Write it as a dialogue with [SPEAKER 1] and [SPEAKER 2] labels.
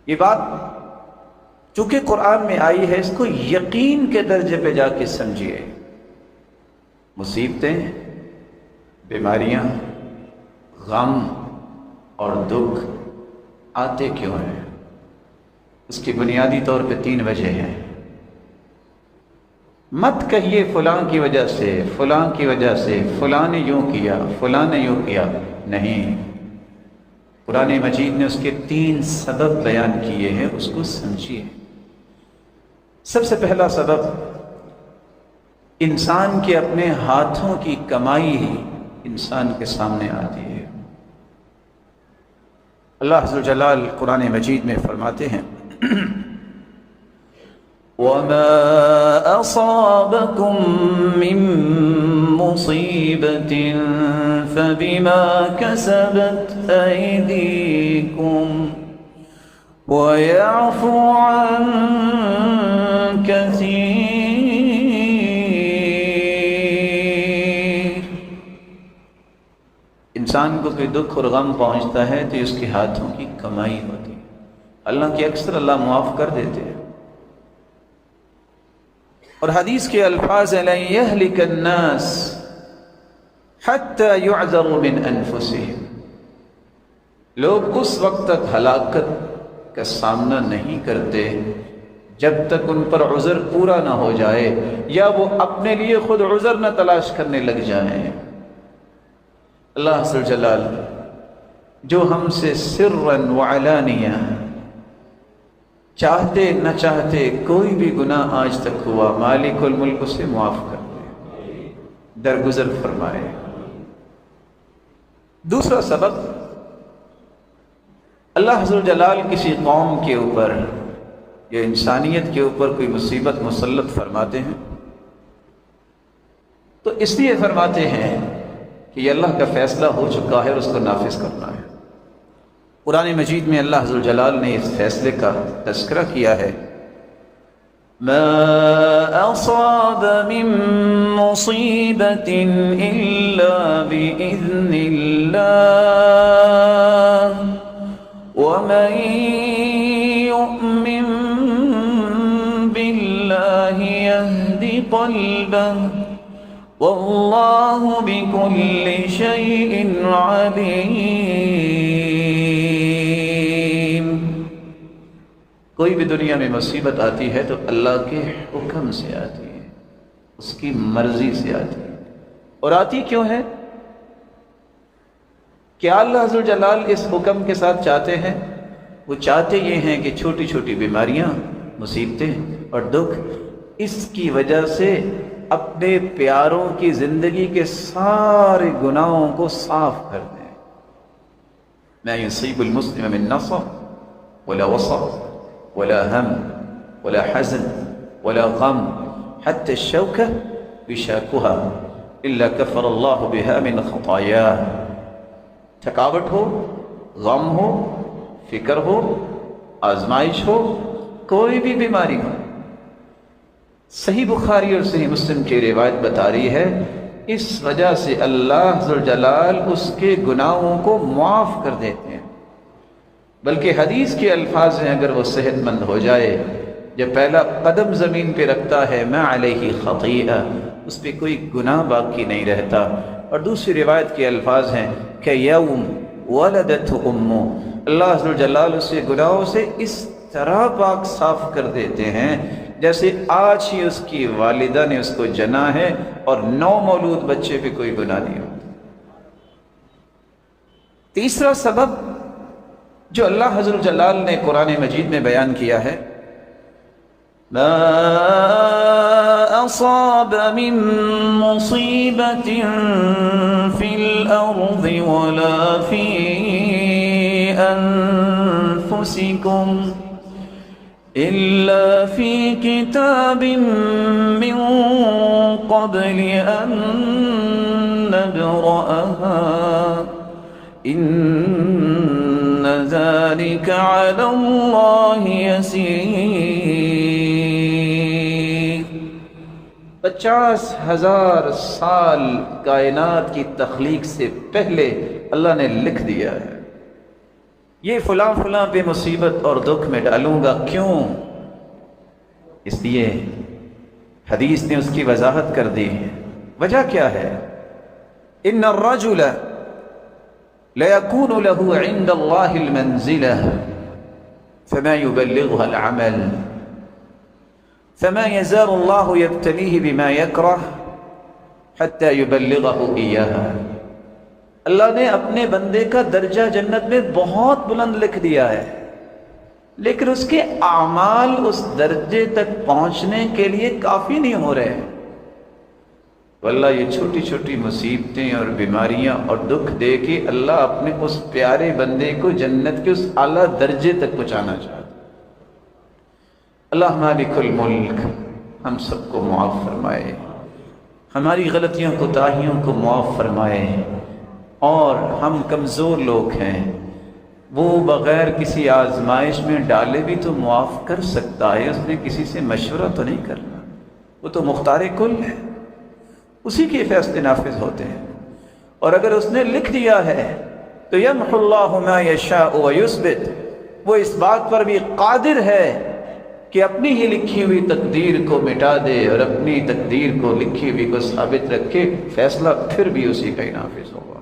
[SPEAKER 1] یہ بات چونکہ قرآن میں آئی ہے، اس کو یقین کے درجے پہ جا کے سمجھیے۔ مصیبتیں، بیماریاں، غم اور دکھ آتے کیوں ہیں؟ اس کی بنیادی طور پہ 3 وجہ ہیں۔ مت کہیے فلاں کی وجہ سے، فلاں کی وجہ سے، فلاں نے یوں کیا، فلاں نے یوں کیا، نہیں۔ قرآن مجید نے اس کے 3 سبب بیان کیے ہیں، اس کو سمجھیے۔ سب سے پہلا سبب، انسان کے اپنے ہاتھوں کی کمائی انسان کے سامنے آتی ہے۔ اللہ عز و جلال قرآن مجید میں فرماتے ہیں وَمَا أَصَابَكُم مِّن مُّصِيبَةٍ فَبِمَا كَسَبَتْ أَيْدِيكُمْ وَيَعْفُو عَن كَثِيرٍ۔ انسان کو کوئی دکھ اور غم پہنچتا ہے تو اس کے ہاتھوں کی کمائی ہوتی ہے۔ اللہ کی اکثر اللہ معاف کر دیتے ہیں۔ اور حدیث کے الفاظ ہیں لَن يَهْلِكَ النَّاسِ حَتَّى يُعْذَرُوا مِنْ أَنفُسِهِمْ، لوگ اس وقت تک ہلاکت کا سامنا نہیں کرتے جب تک ان پر عذر پورا نہ ہو جائے، یا وہ اپنے لیے خود عذر نہ تلاش کرنے لگ جائیں۔ اللہ عز و جلال جو ہم سے سرًا وعلانیہ، چاہتے نہ چاہتے کوئی بھی گناہ آج تک ہوا، مالک الملک اسے معاف کر دے، درگزر فرمائے۔ دوسرا سبب، اللہ عز و جلال کسی قوم کے اوپر یا انسانیت کے اوپر کوئی مصیبت مسلط فرماتے ہیں تو اس لیے فرماتے ہیں کہ یہ اللہ کا فیصلہ ہو چکا ہے اور اس کو نافذ کرنا ہے۔ قرآن مجید میں اللہ عز و جلال نے اس فیصلے کا تذکرہ کیا ہے ما اصاب من مصیبت الا باذن اللہ ومن یؤمن باللہ یہد قلبہ واللہ بکل شیء علیم۔ کوئی بھی دنیا میں مصیبت آتی ہے تو اللہ کے حکم سے آتی ہے، اس کی مرضی سے آتی ہے۔ اور آتی کیوں ہے؟ کیا اللہ عز و جلال اس حکم کے ساتھ چاہتے ہیں؟ وہ چاہتے یہ ہیں کہ چھوٹی چھوٹی بیماریاں، مصیبتیں اور دکھ اس کی وجہ سے اپنے پیاروں کی زندگی کے سارے گناہوں کو صاف کر دیں۔ ما يصيب المسلم من نصب ولا وصب ولا هم ولا حزن ولا غم حتى الشوكة يشاكها إلا كفر الله بها من خطاياه۔ تھکاوٹ ہو، غم ہو، فکر ہو، آزمائش ہو، کوئی بھی بیماری ہو، صحیح بخاری اور صحیح مسلم کی روایت بتا رہی ہے اس وجہ سے اللہ ذوالجلال اس کے گناہوں کو معاف کر دیتے ہیں۔ بلکہ حدیث کے الفاظ ہیں اگر وہ صحت مند ہو جائے، جب پہلا قدم زمین پہ رکھتا ہے ما علیہ خطیئہ، اس پہ کوئی گناہ باقی نہیں رہتا۔ اور دوسری روایت کے الفاظ ہیں کہ یوم ولدتہ امہ، اللہ ذوالجلال اسے گناہوں سے اس طرح پاک صاف کر دیتے ہیں جیسے آج ہی اس کی والدہ نے اس کو جنا ہے اور نو مولود بچے پہ کوئی گناہ نہیں ہوتا۔ تیسرا سبب جو اللہ عز و جلال نے قرآن مجید میں بیان کیا ہے ما اصاب من مصیبت فی الارض ولا فی انفسکم إلا في كتاب من قبل أن نبرأها إن ذلك على الله يسير۔ 50,000 سال کائنات کی تخلیق سے پہلے اللہ نے لکھ دیا ہے۔ یہ فلاں فلاں پہ مصیبت اور دکھ میں ڈالوں گا، کیوں؟ اس لیے حدیث نے اس کی وضاحت کر دی. وجہ کیا ہے؟ ان الرجل ليكون له عند الله المنزلة فما يبلغها العمل فما يزال الله يبتليه بما يكره حتى يبلغه إياها. اللہ نے اپنے بندے کا درجہ جنت میں بہت بلند لکھ دیا ہے، لیکن اس کے اعمال اس درجے تک پہنچنے کے لیے کافی نہیں ہو رہے. تو اللہ یہ چھوٹی چھوٹی مصیبتیں اور بیماریاں اور دکھ دے کے اللہ اپنے اس پیارے بندے کو جنت کے اس اعلیٰ درجے تک پہنچانا چاہتا. اللہ مالک الملک ہم سب کو معاف فرمائے، ہماری غلطیوں کوتاہیوں کو معاف فرمائے. اور ہم کمزور لوگ ہیں، وہ بغیر کسی آزمائش میں ڈالے بھی تو معاف کر سکتا ہے، اس نے کسی سے مشورہ تو نہیں کرنا. وہ تو مختار کل ہے، اسی کے فیصلے نافذ ہوتے ہیں. اور اگر اس نے لکھ دیا ہے تو یمحو اللہ ما یشاء ویثبت، وہ اس بات پر بھی قادر ہے کہ اپنی ہی لکھی ہوئی تقدیر کو مٹا دے اور اپنی تقدیر کو لکھی ہوئی کو ثابت رکھے، فیصلہ پھر بھی اسی کا ہی نافذ ہوگا.